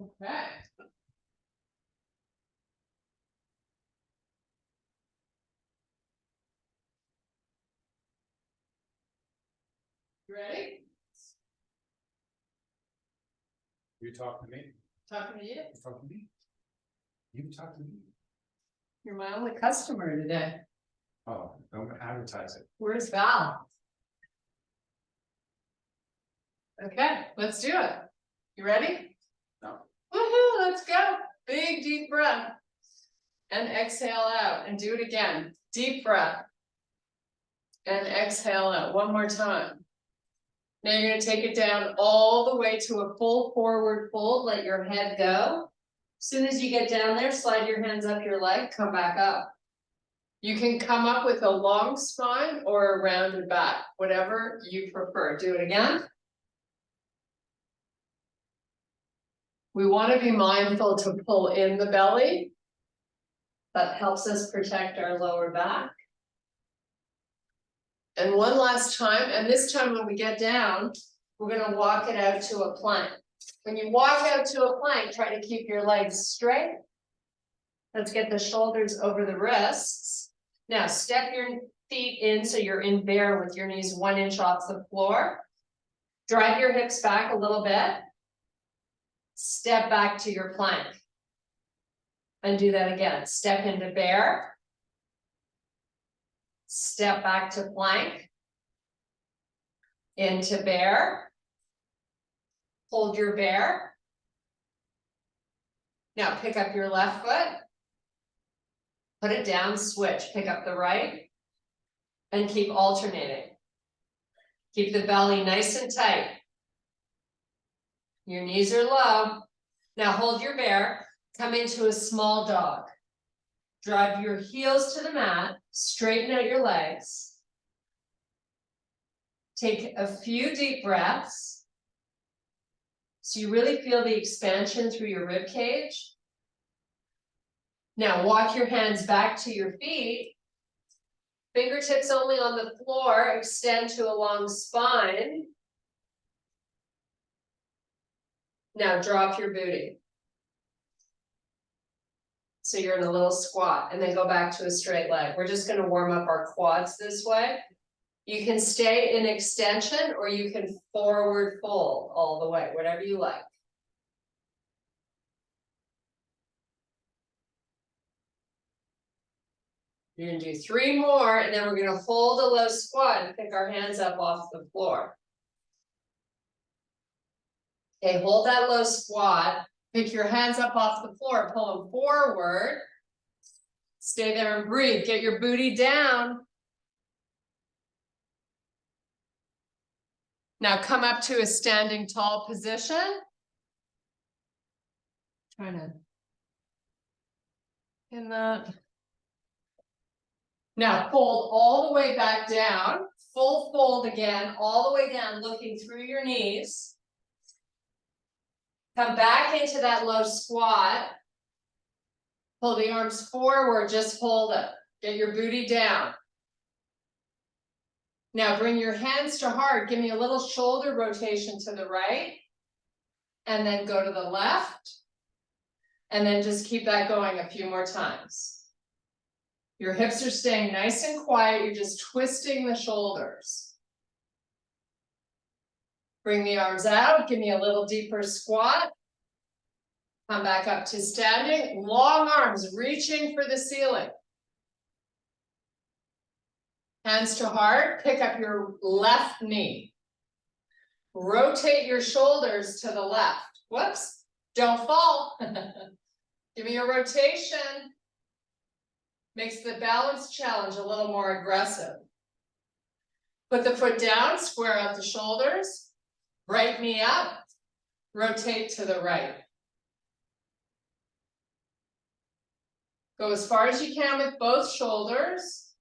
Okay. You ready? You talking to me? Talking to you. You talking to me? You talk to me? You're my only customer today. Oh, don't advertise it. Where's Val? Okay, let's do it. You ready? No. Woohoo, let's go. Big deep breath. And exhale out and do it again. Deep breath. And exhale out one more time. Now you're going to take it down all the way to a full forward fold. Let your head go. As soon as you get down there, slide your hands up your leg, come back up. You can come up with a long spine or a rounded back, whatever you prefer. Do it again. We want to be mindful to pull in the belly. That helps us protect our lower back. And one last time, and this time when we get down, we're going to walk it out to a plank. When you walk out to a plank, try to keep your legs straight. Let's get the shoulders over the wrists. Now step your feet in so you're in bear with your knees 1 inch off the floor. Drive your hips back a little bit. Step back to your plank. And do that again. Step into bear. Step back to plank. Into bear. Hold your bear. Now pick up your left foot. Put it down, switch, pick up the right. And keep alternating. Keep the belly nice and tight. Your knees are low. Now hold your bear. Come into a small dog. Drive your heels to the mat. Straighten out your legs. Take a few deep breaths. So you really feel the expansion through your rib cage. Now walk your hands back to your feet. Fingertips only on the floor. Extend to a long spine. Now drop your booty. So you're in a little squat and then go back to a straight leg. We're just going to warm up our quads this way. You can stay in extension or you can forward fold all the way, whatever you like. You're going to do 3 more and then we're going to hold a low squat and pick our hands up off the floor. Okay, hold that low squat. Pick your hands up off the floor, pull them forward. Stay there and breathe. Get your booty down. Now come up to a standing tall position. Trying to pin that. Now fold all the way back down. Full fold again, all the way down, looking through your knees. Come back into that low squat. Pull the arms forward, just hold it. Get your booty down. Now bring your hands to heart. Give me a little shoulder rotation to the right. And then go to the left. And then just keep that going a few more times. Your hips are staying nice and quiet. You're just twisting the shoulders. Bring the arms out. Give me a little deeper squat. Come back up to standing. Long arms reaching for the ceiling. Hands to heart. Pick up your left knee. Rotate your shoulders to the left. Whoops. Don't fall. Give me a rotation. Makes the balance challenge a little more aggressive. Put the foot down. Square out the shoulders. Right knee up. Rotate to the right. Go as far as you can with both shoulders.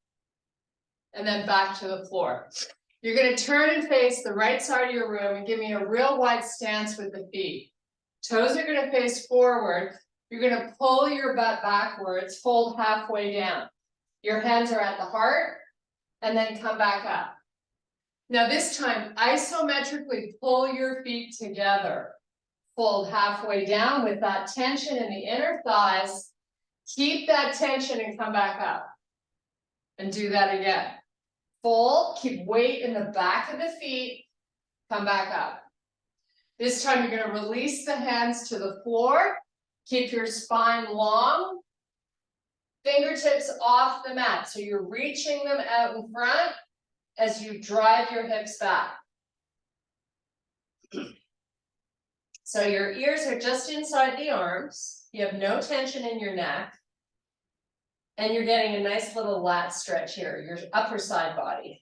And then back to the floor. You're going to turn and face the right side of your room and give me a real wide stance with the feet. Toes are going to face forward. You're going to pull your butt backwards, fold halfway down. Your hands are at the heart, and then come back up. Now this time, isometrically pull your feet together. Fold halfway down with that tension in the inner thighs. Keep that tension and come back up. And do that again. Fold, keep weight in the back of the feet, come back up. This time you're going to release the hands to the floor. Keep your spine long. Fingertips off the mat. So you're reaching them out in front as you drive your hips back. So your ears are just inside the arms. You have no tension in your neck. And you're getting a nice little lat stretch here, your upper side body.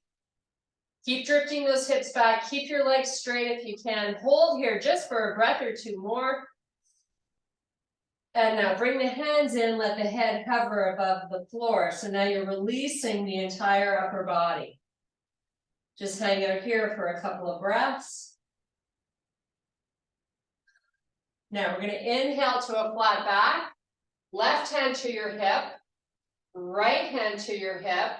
Keep drifting those hips back. Keep your legs straight if you can. Hold here just for a breath or two more. And now bring the hands in, let the head hover above the floor. So now you're releasing the entire upper body. Just hang out here for a couple of breaths. Now we're going to inhale to a flat back. Left hand to your hip. Right hand to your hip.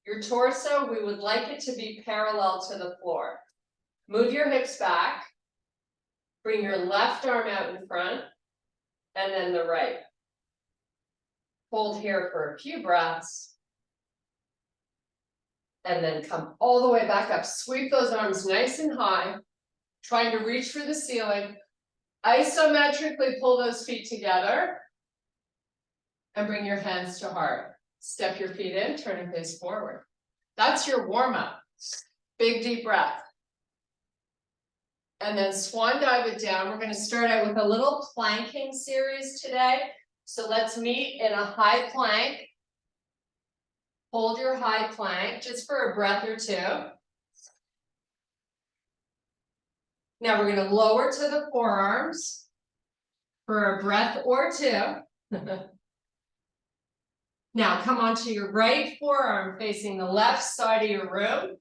Your torso, we would like it to be parallel to the floor. Move your hips back. Bring your left arm out in front. And then the right. Hold here for a few breaths. And then come all the way back up. Sweep those arms nice and high. Trying to reach for the ceiling. Isometrically pull those feet together. And bring your hands to heart. Step your feet in, turn and face forward. That's your warm-up. Big deep breath. And then swan dive it down. We're going to start out with a little planking series today. So let's meet in a high plank. Hold your high plank just for a breath or two. Now we're going to lower to the forearms for a breath or two. Now come onto your right forearm facing the left side of your room.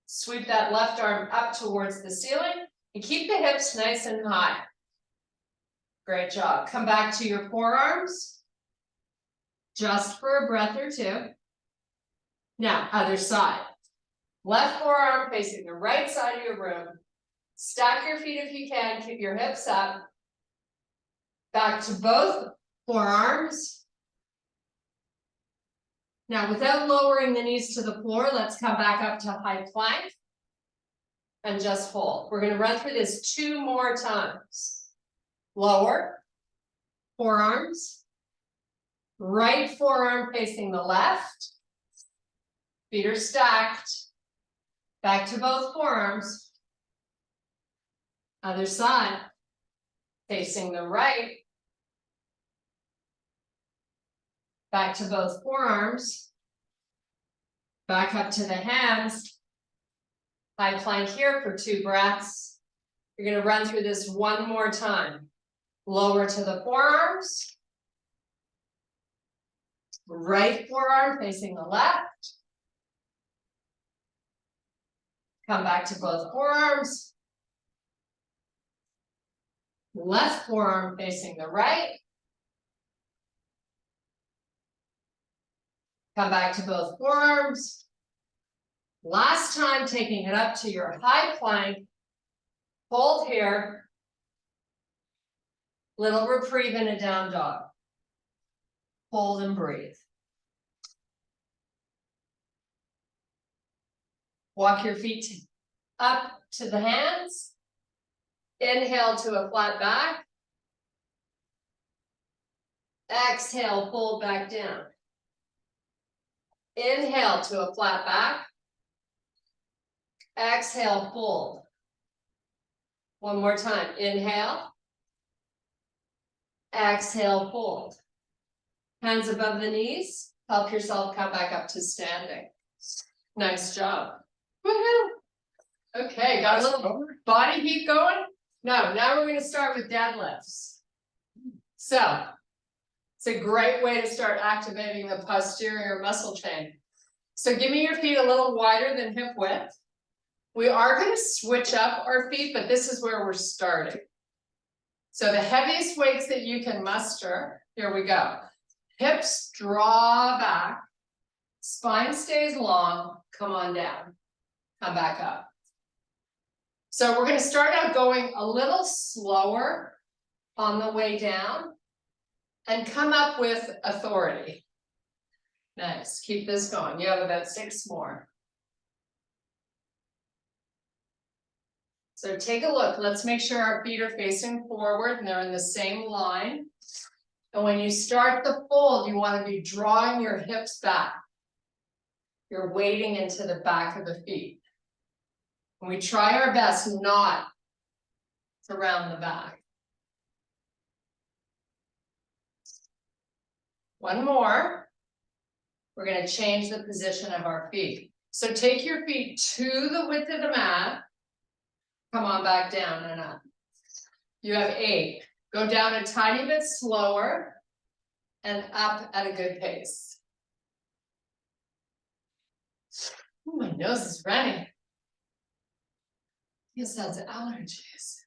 Sweep that left arm up towards the ceiling and keep the hips nice and high. Great job. Come back to your forearms just for a breath or two. Now, other side. Left forearm facing the right side of your room. Stack your feet if you can. Keep your hips up. Back to both forearms. Now, without lowering the knees to the floor, let's come back up to high plank and just hold. We're going to run through this 2 more times. Lower, forearms, right forearm facing the left, feet are stacked, back to both forearms, other side, facing the right, back to both forearms, back up to the hands, high plank here for 2 breaths. You're going to run through this 1 more time. Lower to the forearms, right forearm facing the left, come back to both forearms, left forearm facing the right, come back to both forearms. Last time, taking it up to your high plank. Hold here. Little reprieve in a down dog. Hold and breathe. Walk your feet up to the hands. Inhale to a flat back. Exhale, fold back down. Inhale to a flat back. Exhale, fold. 1 more time. Inhale. Exhale, fold. Hands above the knees. Help yourself come back up to standing. Nice job. Woohoo! Okay, got a little body heat going? No, now we're going to start with deadlifts. So, it's a great way to start activating the posterior muscle chain. So give me your feet a little wider than hip width. We are going to switch up our feet, but this is where we're starting. So the heaviest weights that you can muster, here we go. Hips draw back, spine stays long, come on down, come back up. So we're gonna start out going a little slower on the way down and come up with authority. Nice, keep this going. You have about 6 more. So take a look, let's make sure our feet are facing forward and they're in the same line. And when you start the fold, you want to be drawing your hips back. You're weighting into the back of the feet. And we try our best not to round the back. One more. We're going to change the position of our feet. So take your feet to the width of the mat. Come on back down and up. You have 8. Go down a tiny bit slower and up at a good pace. Ooh, my nose is running. Yes, that's allergies.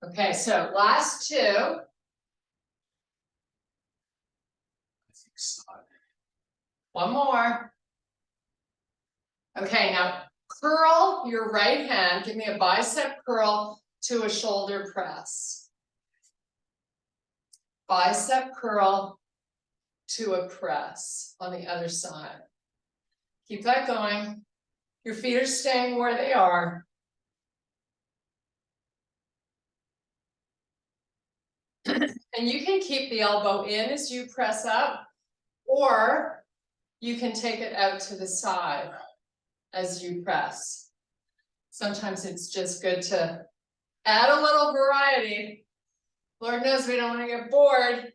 Okay, so last 2. I think so. One more. Okay, now curl your right hand. Give me a bicep curl to a shoulder press. Bicep curl to a press on the other side. Keep that going. Your feet are staying where they are. And you can keep the elbow in as you press up, or you can take it out to the side as you press. Sometimes it's just good to add a little variety. Lord knows we don't want to get bored.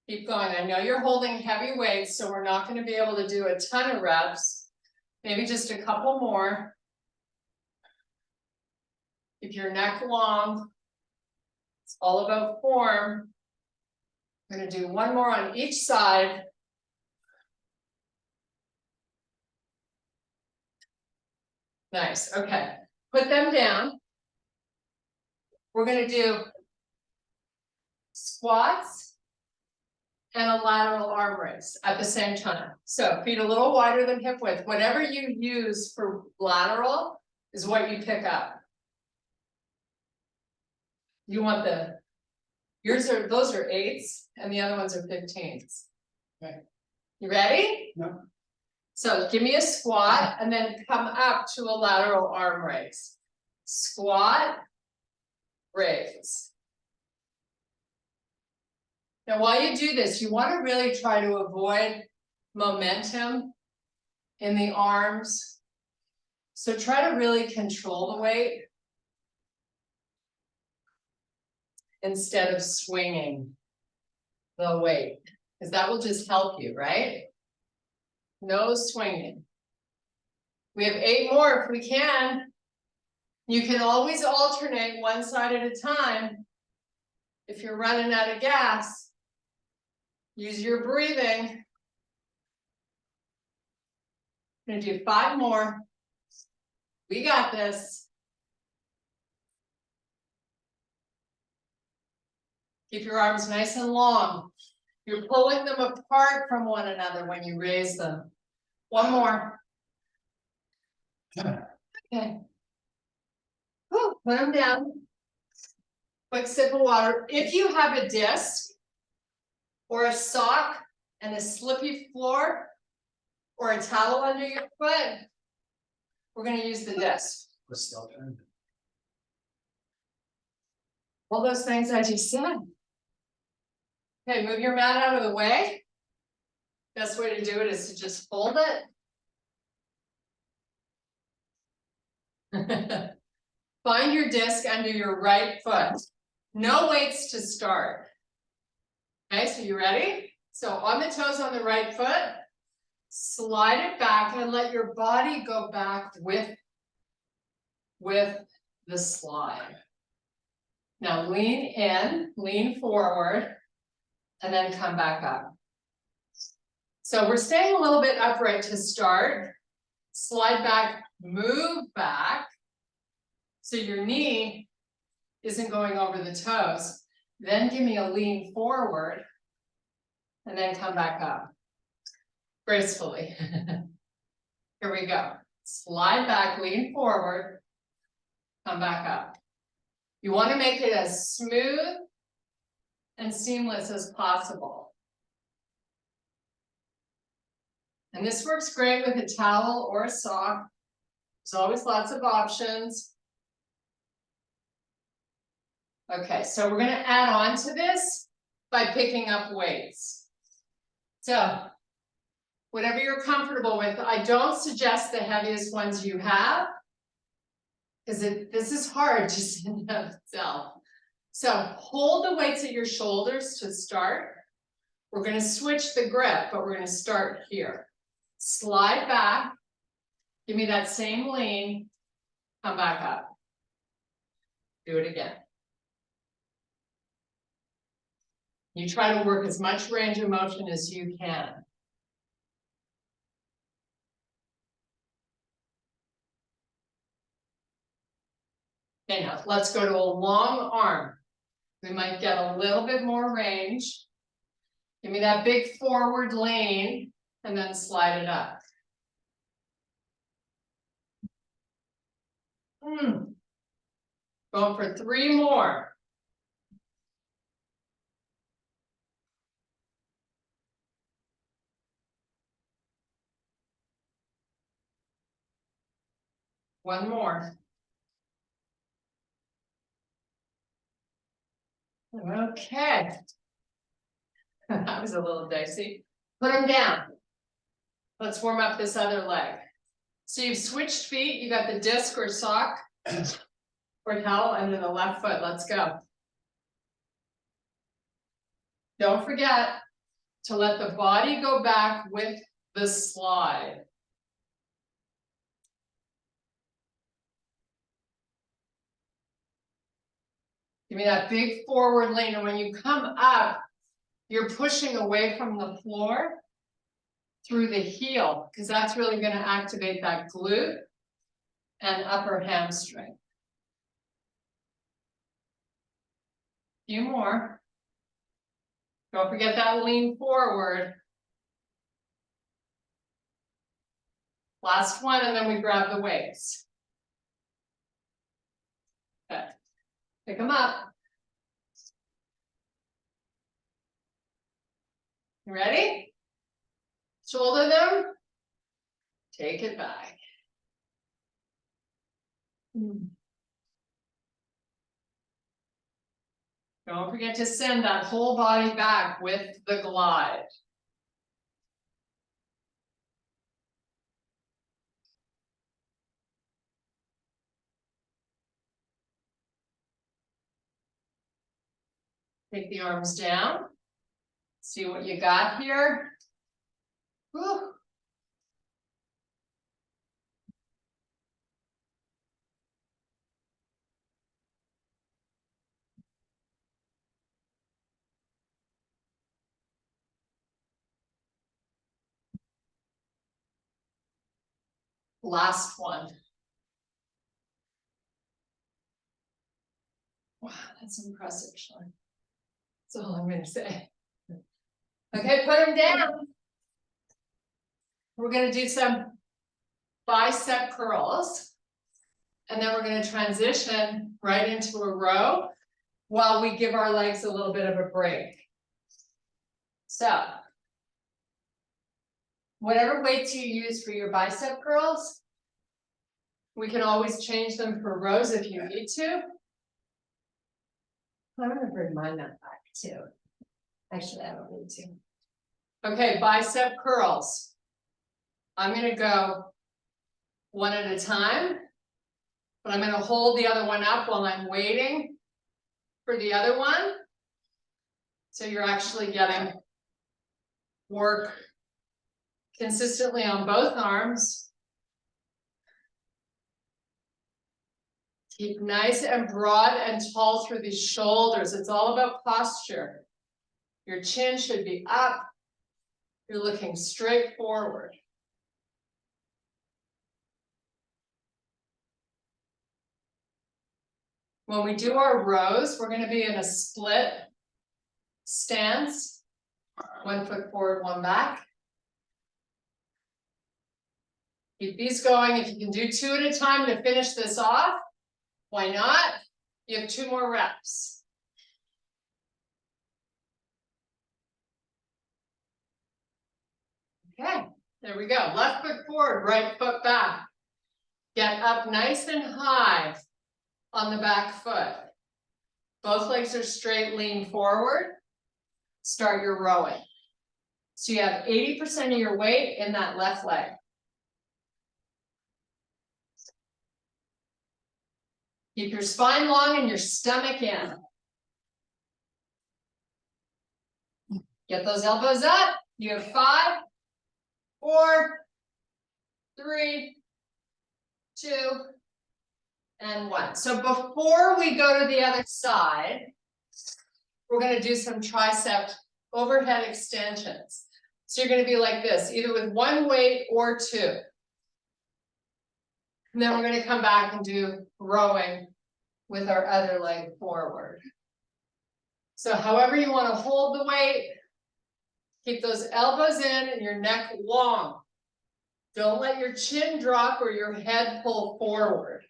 Keep going. I know you're holding heavy weights, so we're not going to be able to do a ton of reps. Maybe just a couple more. Keep your neck long. It's all about form. I'm going to do one more on each side. Nice. Okay. Put them down. We're going to do squats and a lateral arm raise at the same time. So feet a little wider than hip width. Whatever you use for lateral is what you pick up. You want those are 8s and the other ones are 15s. Okay. You ready? No. So give me a squat and then come up to a lateral arm raise. Squat, raise. Now while you do this, you want to really try to avoid momentum in the arms. So try to really control the weight instead of swinging the weight, because that will just help you, right? No swinging. We have 8 more if we can. You can always alternate one side at a time. If you're running out of gas, use your breathing. I'm going to do 5 more. We got this. Keep your arms nice and long. You're pulling them apart from one another when you raise them. One more. Okay. Whew, put them down. Quick sip of water. If you have a disc or a sock and a slippy floor or a towel under your foot, we're going to use the disc. What's the alternative? All those things I just said. Okay, move your mat out of the way. Best way to do it is to just fold it. Find your disc under your right foot. No weights to start. Okay, so you ready? So on the toes on the right foot, slide it back and let your body go back with the slide. Now lean in, lean forward, and then come back up. So we're staying a little bit upright to start. Slide back, move back. So your knee isn't going over the toes. Then give me a lean forward and then come back up. gracefully. Here we go. Slide back, lean forward, come back up. You want to make it as smooth and seamless as possible. And this works great with a towel or a sock. There's always lots of options. Okay, so we're going to add on to this by picking up weights. So, whatever you're comfortable with, I don't suggest the heaviest ones you have, because this is hard just in and of itself. So, hold the weights at your shoulders to start. We're going to switch the grip, but we're going to start here. Slide back, give me that same lean, come back up. Do it again. You try to work as much range of motion as you can. Okay, now let's go to a long arm. We might get a little bit more range. Give me that big forward lean and then slide it up. Going for 3 more. One more. Okay. That was a little dicey. Put them down. Let's warm up this other leg. So you've switched feet. You got the disc or sock or towel under the left foot. Let's go. Don't forget to let the body go back with the slide. Give me that big forward lean, and when you come up, you're pushing away from the floor through the heel, because that's really going to activate that glute and upper hamstring. A few more. Don't forget that lean forward. Last one, and then we grab the weights. Okay. Pick them up. You ready? Shoulder them. Take it back. Don't forget to send that whole body back with the glide. Take the arms down. See what you got here. Whew. Last one. Wow, that's impressive, Sean. That's all I'm going to say. Okay, put them down. We're going to do some bicep curls. And then we're going to transition right into a row while we give our legs a little bit of a break. So, whatever weights you use for your bicep curls, we can always change them for rows if you need to. I'm going to bring mine back too. Actually, I don't need to. Okay, bicep curls. I'm going to go one at a time, but I'm going to hold the other one up while I'm waiting for the other one. So you're actually getting work consistently on both arms. Keep nice and broad and tall through the shoulders. It's all about posture. Your chin should be up. You're looking straight forward. When we do our rows, we're going to be in a split stance. 1 foot forward, 1 back. Keep these going. If you can do 2 at a time to finish this off, why not? You have 2 more reps. Okay, there we go. Left foot forward, right foot back. Get up nice and high on the back foot. Both legs are straight, lean forward. Start your rowing. So you have 80% of your weight in that left leg. Keep your spine long and your stomach in. Get those elbows up. You have 5, 4, 3, 2, and 1. So before we go to the other side, we're going to do some tricep overhead extensions. So you're going to be like this, either with 1 weight or 2. And then we're going to come back and do rowing with our other leg forward. So however you want to hold the weight, keep those elbows in and your neck long. Don't let your chin drop or your head pull forward.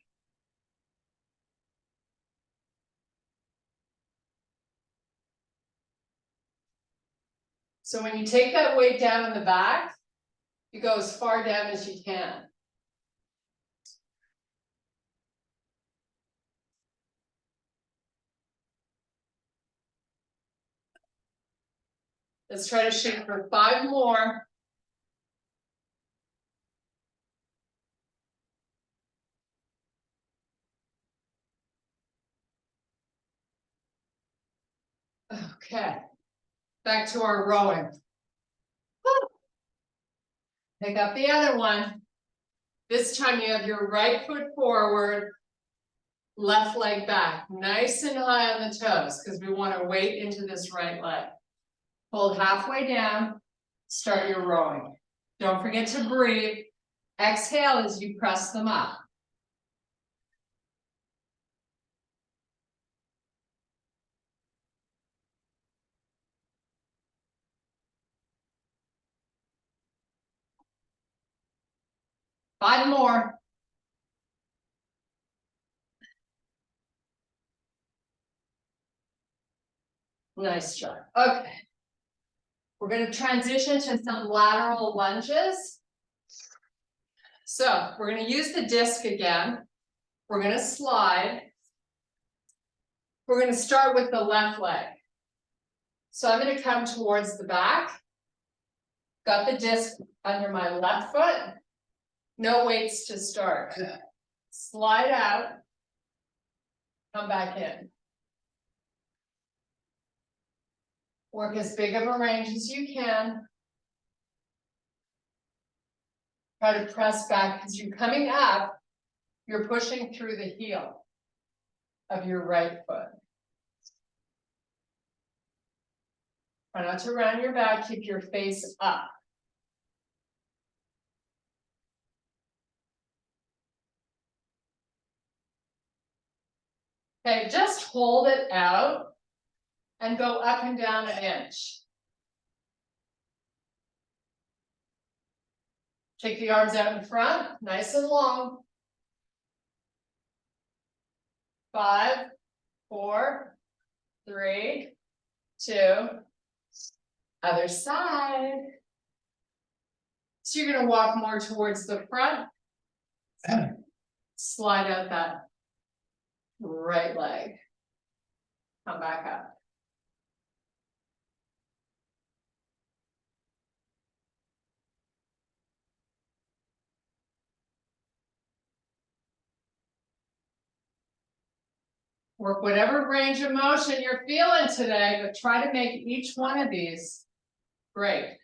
So when you take that weight down in the back, you go as far down as you can. Let's try to shoot for 5 more. Okay, back to our rowing. Woo. Pick up the other one. This time you have your right foot forward, left leg back, nice and high on the toes, because we want to weight into this right leg. Hold halfway down, start your rowing. Don't forget to breathe. Exhale as you press them up. Five more. Nice job. Okay. We're going to transition to some lateral lunges. So we're going to use the disc again. We're going to slide. We're going to start with the left leg. So I'm going to come towards the back. Got the disc under my left foot. No weights to start. Slide out. Come back in. Work as big of a range as you can. Try to press back because you're coming up, you're pushing through the heel of your right foot. Try not to round your back, keep your face up. Okay, just hold it out and go up and down an inch. Take the arms out in front, nice and long. 5, 4, 3, 2. Other side. So you're going to walk more towards the front. Slide out that right leg. Come back up. Work whatever range of motion you're feeling today, but try to make each one of these great.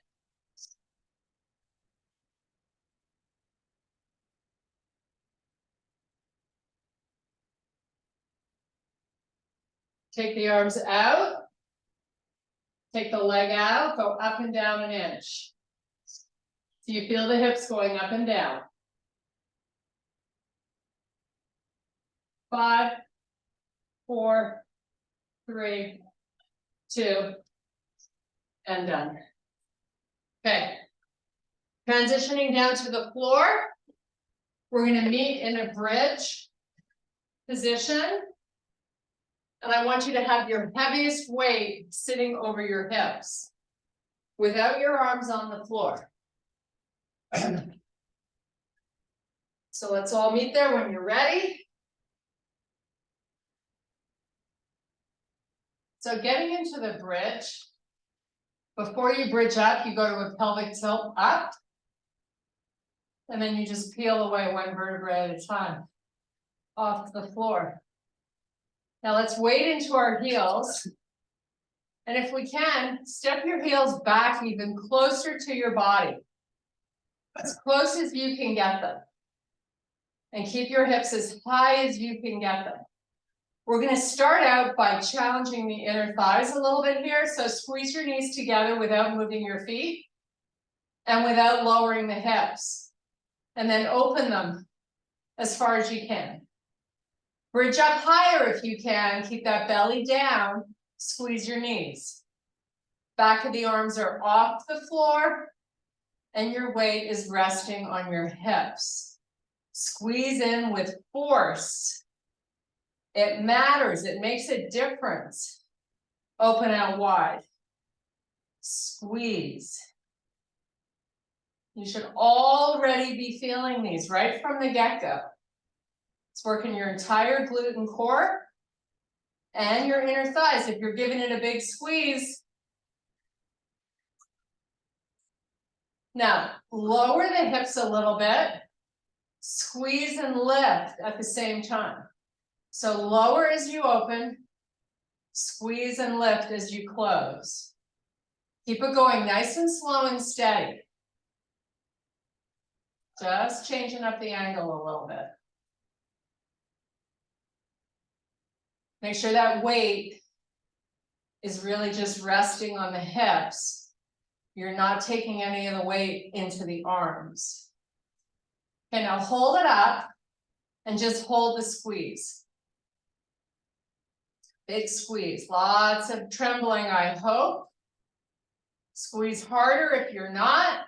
Take the arms out. Take the leg out, go up and down an inch. So you feel the hips going up and down. 5, 4, 3, 2, and done. Okay. Transitioning down to the floor. We're gonna meet in a bridge position. And I want you to have your heaviest weight sitting over your hips without your arms on the floor. So let's all meet there when you're ready. So getting into the bridge, before you bridge up, you go to a pelvic tilt up. And then you just peel away one vertebra at a time off the floor. Now let's wade into our heels. And if we can, step your heels back even closer to your body. As close as you can get them. And keep your hips as high as you can get them. We're going to start out by challenging the inner thighs a little bit here. So squeeze your knees together without moving your feet. And without lowering the hips. And then open them as far as you can. Bridge up higher if you can. Keep that belly down. Squeeze your knees. Back of the arms are off the floor. And your weight is resting on your hips. Squeeze in with force. It matters. It makes a difference. Open out wide. Squeeze. You should already be feeling these right from the get-go. It's working your entire glute and core and your inner thighs. If you're giving it a big squeeze. Now, lower the hips a little bit. Squeeze and lift at the same time. So lower as you open. Squeeze and lift as you close. Keep it going nice and slow and steady. Just changing up the angle a little bit. Make sure that weight is really just resting on the hips. You're not taking any of the weight into the arms. Okay, now hold it up and just hold the squeeze. Big squeeze, lots of trembling, I hope. Squeeze harder if you're not.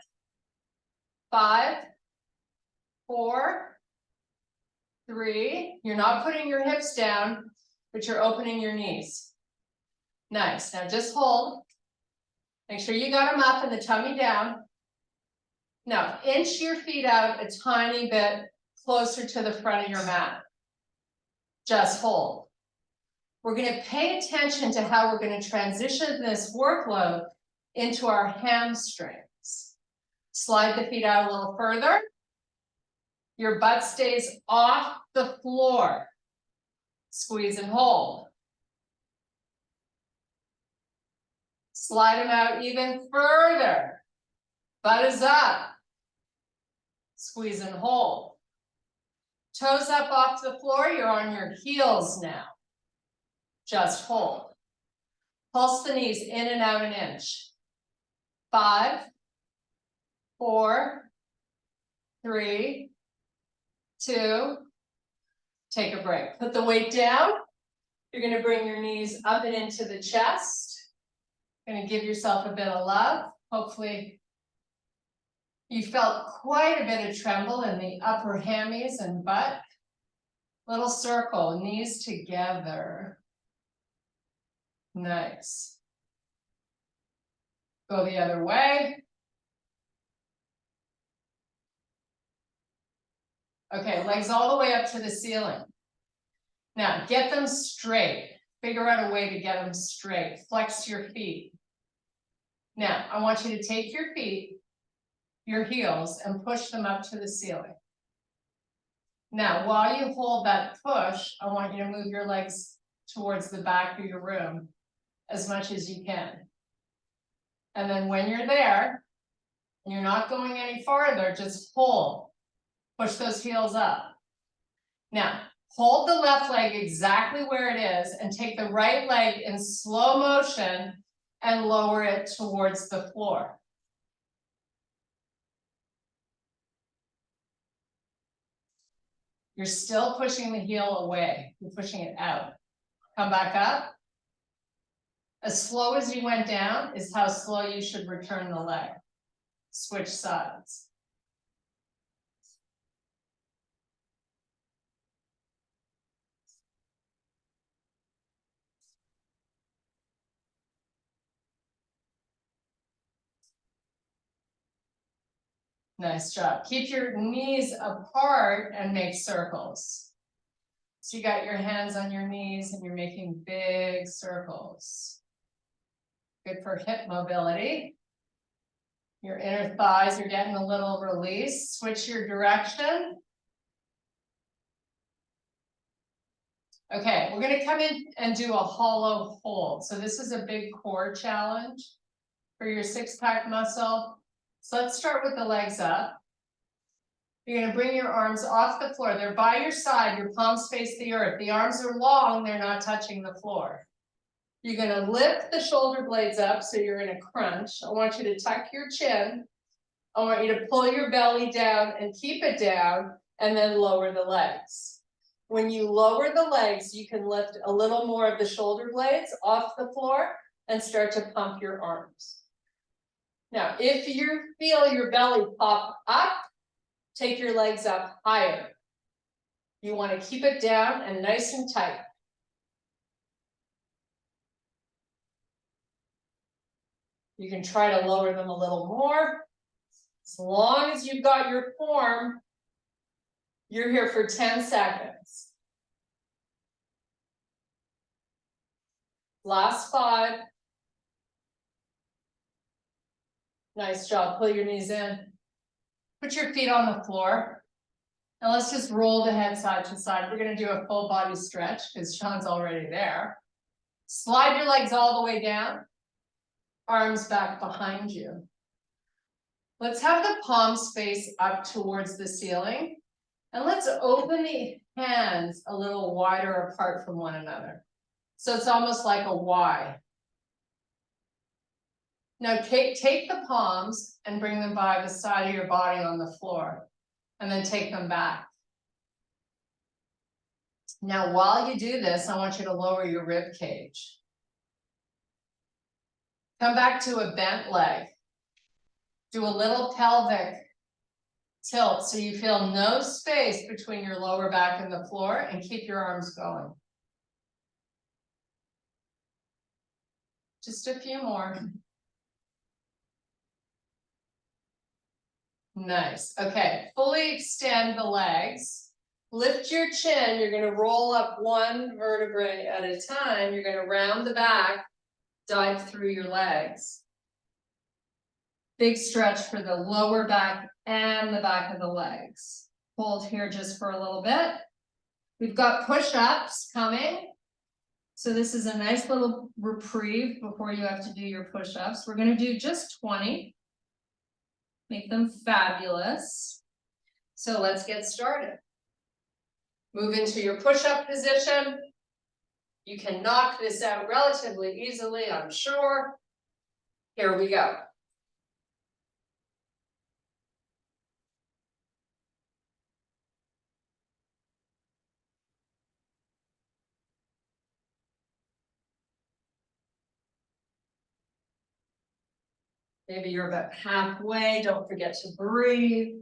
5, 4, 3. You're not putting your hips down, but you're opening your knees. Nice. Now just hold. Make sure you got them up and the tummy down. Now inch your feet out a tiny bit closer to the front of your mat. Just hold. We're going to pay attention to how we're going to transition this workload into our hamstrings. Slide the feet out a little further. Your butt stays off the floor. Squeeze and hold. Slide them out even further. Butt is up. Squeeze and hold. Toes up off the floor. You're on your heels now. Just hold. Pulse the knees in and out an inch. 5, 4, 3, 2. Take a break. Put the weight down. You're going to bring your knees up and into the chest. Going to give yourself a bit of love. Hopefully you felt quite a bit of tremble in the upper hammies and butt. Little circle, knees together. Nice. Go the other way. Okay, legs all the way up to the ceiling. Now get them straight. Figure out a way to get them straight. Flex your feet. Now I want you to take your feet, your heels, and push them up to the ceiling. Now while you hold that push, I want you to move your legs towards the back of your room as much as you can. And then when you're there, and you're not going any farther, just hold. Push those heels up. Now, hold the left leg exactly where it is and take the right leg in slow motion and lower it towards the floor. You're still pushing the heel away. You're pushing it out. Come back up. As slow as you went down is how slow you should return the leg. Switch sides. Nice job. Keep your knees apart and make circles. So you got your hands on your knees and you're making big circles. Good for hip mobility. Your inner thighs are getting a little release. Switch your direction. Okay, we're going to come in and do a hollow hold. So this is a big core challenge for your six-pack muscle. So let's start with the legs up. You're going to bring your arms off the floor. They're by your side. Your palms face the earth. The arms are long. They're not touching the floor. You're going to lift the shoulder blades up so you're in a crunch. I want you to tuck your chin. I want you to pull your belly down and keep it down, and then lower the legs. When you lower the legs, you can lift a little more of the shoulder blades off the floor and start to pump your arms. Now, if you feel your belly pop up, take your legs up higher. You want to keep it down and nice and tight. You can try to lower them a little more. As long as you've got your form, you're here for 10 seconds. Last 5. Nice job. Pull your knees in. Put your feet on the floor. And let's just roll the head side to side. We're going to do a full body stretch because Sean's already there. Slide your legs all the way down. Arms back behind you. Let's have the palms face up towards the ceiling. And let's open the hands a little wider apart from one another. So it's almost like a Y. Now take the palms and bring them by the side of your body on the floor. And then take them back. Now while you do this, I want you to lower your rib cage. Come back to a bent leg. Do a little pelvic tilt so you feel no space between your lower back and the floor, and keep your arms going. Just a few more. Nice. Okay, fully extend the legs. Lift your chin. You're going to roll up one vertebrae at a time. You're going to round the back, dive through your legs. Big stretch for the lower back and the back of the legs. Hold here just for a little bit. We've got push-ups coming. So this is a nice little reprieve before you have to do your push-ups. We're going to do just 20. Make them fabulous. So let's get started. Move into your push-up position. You can knock this out relatively easily, I'm sure. Here we go. Maybe you're about halfway. Don't forget to breathe.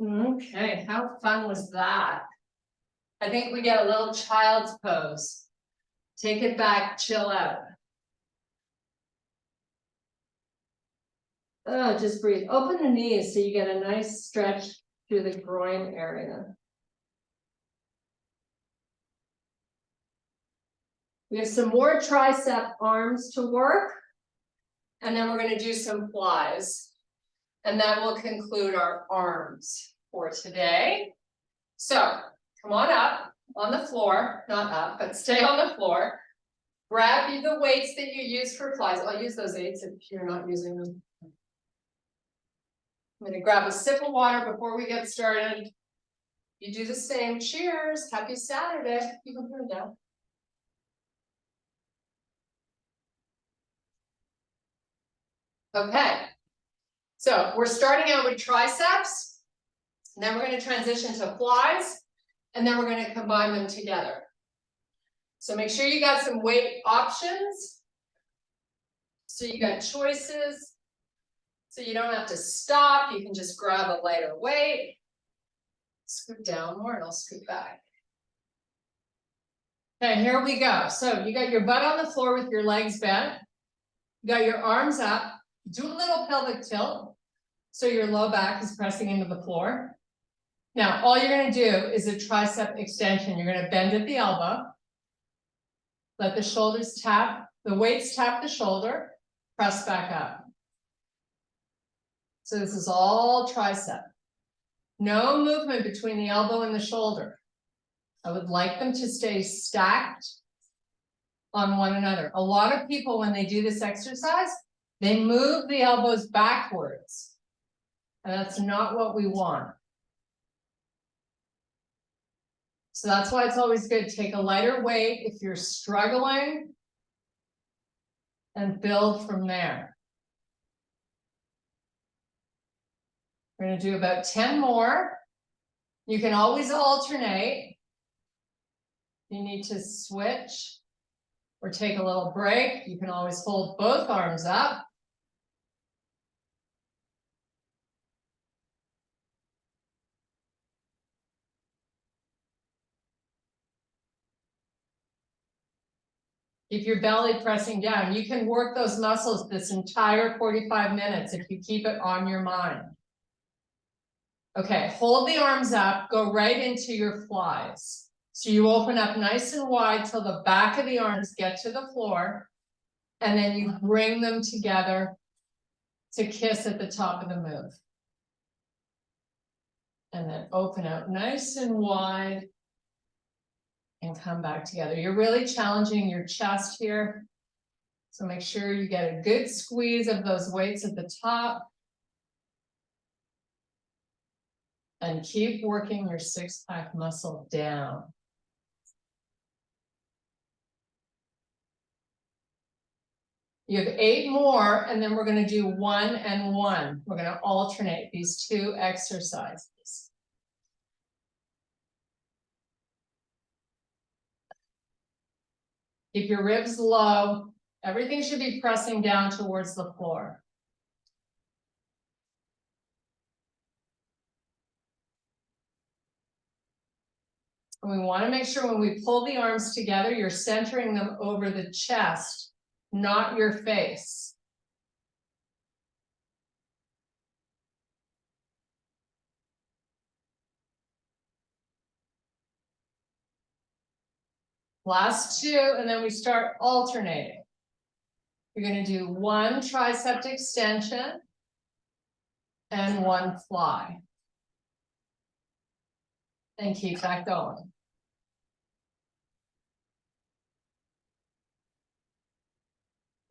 Okay, how fun was that? I think we get a little child's pose. Take it back, chill out. Oh, just breathe. Open the knees so you get a nice stretch through the groin area. We have some more tricep arms to work, and then we're going to do some flies. And that will conclude our arms for today. So come on up on the floor, not up, but stay on the floor. Grab the weights that you use for flies. I'll use those weights if you're not using them. I'm going to grab a sip of water before we get started. You do the same. Cheers. Happy Saturday. You can put it down. Okay. So we're starting out with triceps. And then we're going to transition to flies. And then we're going to combine them together. So make sure you got some weight options. So you got choices. So you don't have to stop, you can just grab a lighter weight. Scoot down more and I'll scoot back. Okay, here we go. So you got your butt on the floor with your legs bent. You got your arms up. Do a little pelvic tilt. So your low back is pressing into the floor. Now, all you're going to do is a tricep extension. You're going to bend at the elbow. Let the shoulders tap, the weights tap the shoulder, press back up. So this is all tricep. No movement between the elbow and the shoulder. I would like them to stay stacked on one another. A lot of people, when they do this exercise, they move the elbows backwards. And that's not what we want. So that's why it's always good to take a lighter weight if you're struggling and build from there. We're going to do about 10 more. You can always alternate. You need to switch or take a little break. You can always hold both arms up. Keep your belly pressing down. You can work those muscles this entire 45 minutes if you keep it on your mind. Okay, hold the arms up, go right into your flies. So you open up nice and wide till the back of the arms get to the floor, and then you bring them together to kiss at the top of the move. And then open out nice and wide and come back together. You're really challenging your chest here. So make sure you get a good squeeze of those weights at the top. And keep working your six-pack muscle down. You have 8 more, and then we're going to do 1 and 1. We're going to alternate these 2 exercises. Keep your ribs low. Everything should be pressing down towards the floor. And we want to make sure when we pull the arms together, you're centering them over the chest, not your face. Last 2, and then we start alternating. You're going to do 1 tricep extension and 1 fly. And keep that going.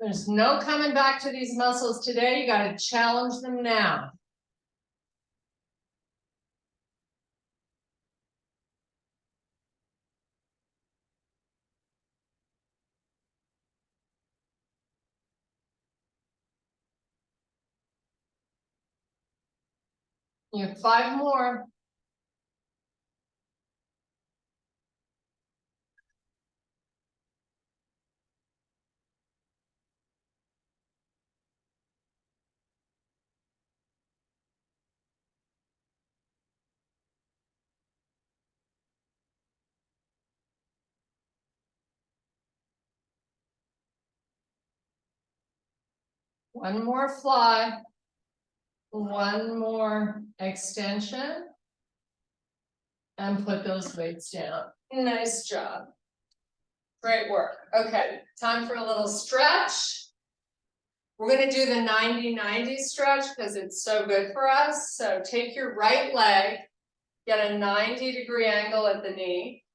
There's no coming back to these muscles today. You got to challenge them now. You have 5 more. One more fly. 1 more extension. And put those weights down. Nice job. Great work. Okay, time for a little stretch. We're going to do the 90-90 stretch because it's so good for us. So take your right leg, get a 90-degree angle at the knee.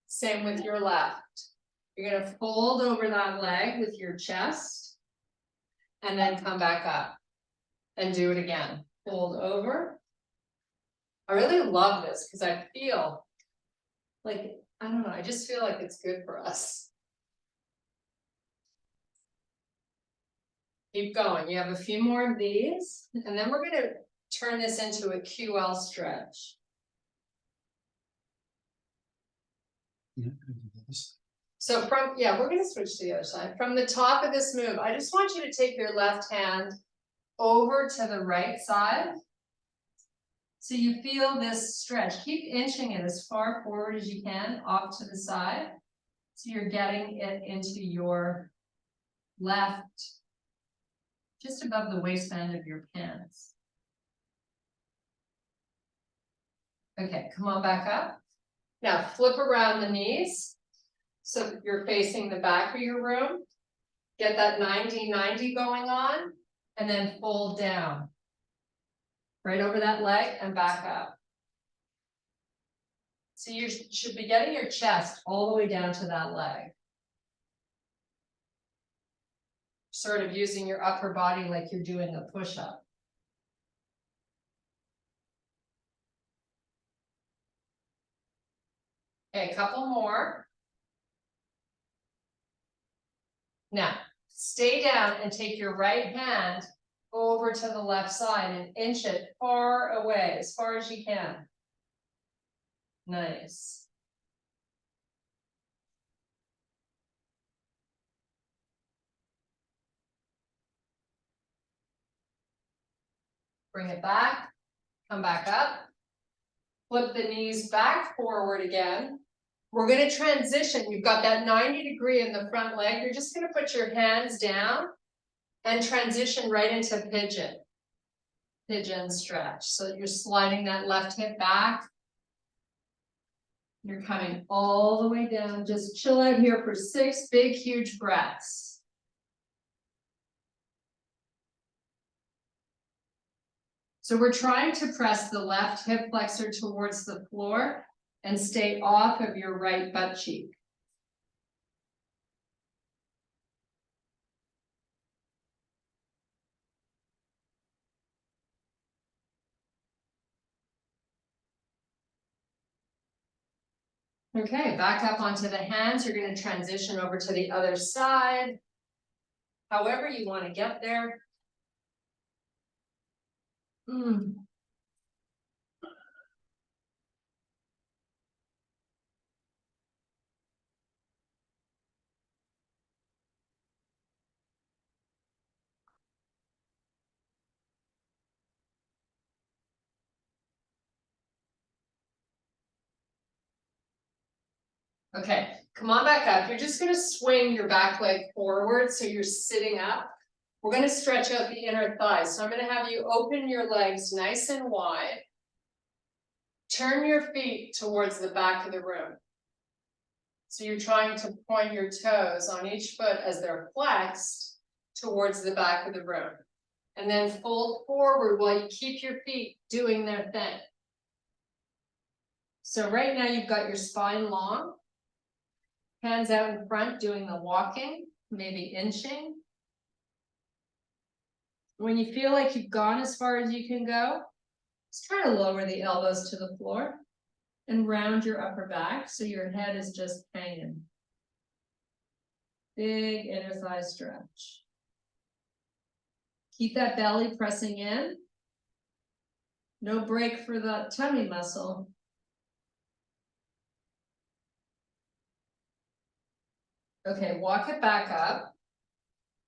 Same with your left. You're going to fold over that leg with your chest and then come back up and do it again. Fold over. I really love this because I feel like, I don't know, I just feel like it's good for us. Keep going. You have a few more of these, and then we're going to turn this into a QL stretch. Yeah, I can do this. So from, yeah, we're gonna switch to the other side. From the top of this move, I just want you to take your left hand over to the right side. So you feel this stretch. Keep inching it as far forward as you can, off to the side. So you're getting it into your left, just above the waistband of your pants. Okay, come on back up. Now flip around the knees. So you're facing the back of your room. Get that 90-90 going on, and then fold down. Right over that leg and back up. So you should be getting your chest all the way down to that leg. Sort of using your upper body like you're doing a push-up. Okay, a couple more. Now, stay down and take your right hand over to the left side and inch it far away, as far as you can. Nice. Bring it back, come back up. Flip the knees back forward again. We're going to transition. You've got that 90-degree in the front leg. You're just going to put your hands down and transition right into pigeon. Pigeon stretch. So you're sliding that left hip back. You're coming all the way down. Just chill out here for 6 big, huge breaths. So we're trying to press the left hip flexor towards the floor and stay off of your right butt cheek. Okay, back up onto the hands. You're going to transition over to the other side. However you want to get there. Okay, come on back up. You're just going to swing your back leg forward so you're sitting up. We're going to stretch out the inner thighs. So I'm going to have you open your legs nice and wide. Turn your feet towards the back of the room. So you're trying to point your toes on each foot as they're flexed towards the back of the room. And then fold forward while you keep your feet doing their thing. So right now you've got your spine long. Hands out in front doing the walking, maybe inching. When you feel like you've gone as far as you can go, just try to lower the elbows to the floor and round your upper back so your head is just hanging. Big inner thigh stretch. Keep that belly pressing in. No break for the tummy muscle. Okay, walk it back up.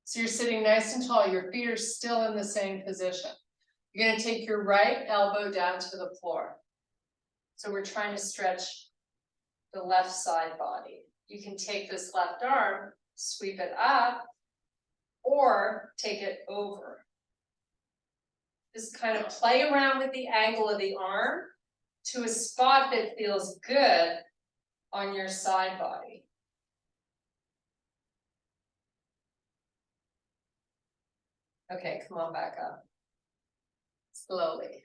So you're sitting nice and tall. Your feet are still in the same position. You're going to take your right elbow down to the floor. So we're trying to stretch the left side body. You can take this left arm, sweep it up, or take it over. Just kind of play around with the angle of the arm to a spot that feels good on your side body. Okay, come on back up. Slowly.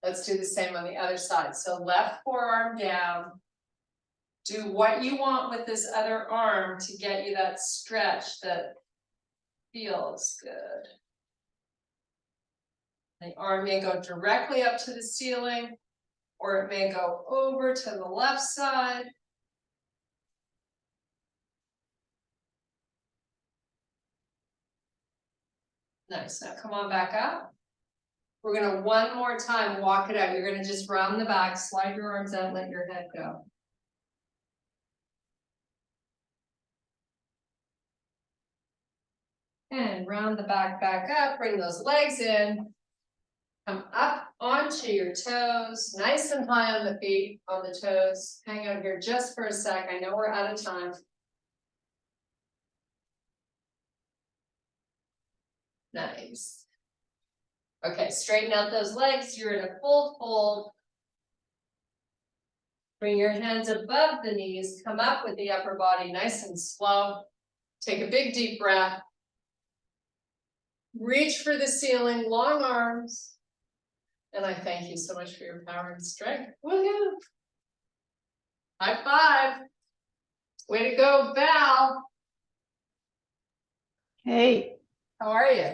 Let's do the same on the other side. So left forearm down. Do what you want with this other arm to get you that stretch that feels good. The arm may go directly up to the ceiling, or it may go over to the left side. Nice. Now come on back up. We're going to one more time walk it out. You're going to just round the back, slide your arms out, let your head go. And round the back up, bring those legs in. Come up onto your toes, nice and high on the feet, on the toes. Hang out here just for a sec. I know we're out of time. Nice. Okay, straighten out those legs. You're in a full fold. Bring your hands above the knees. Come up with the upper body nice and slow. Take a big deep breath. Reach for the ceiling, long arms. And I thank you so much for your power and strength. Woohoo! High five. Way to go, Val. Hey, How are you?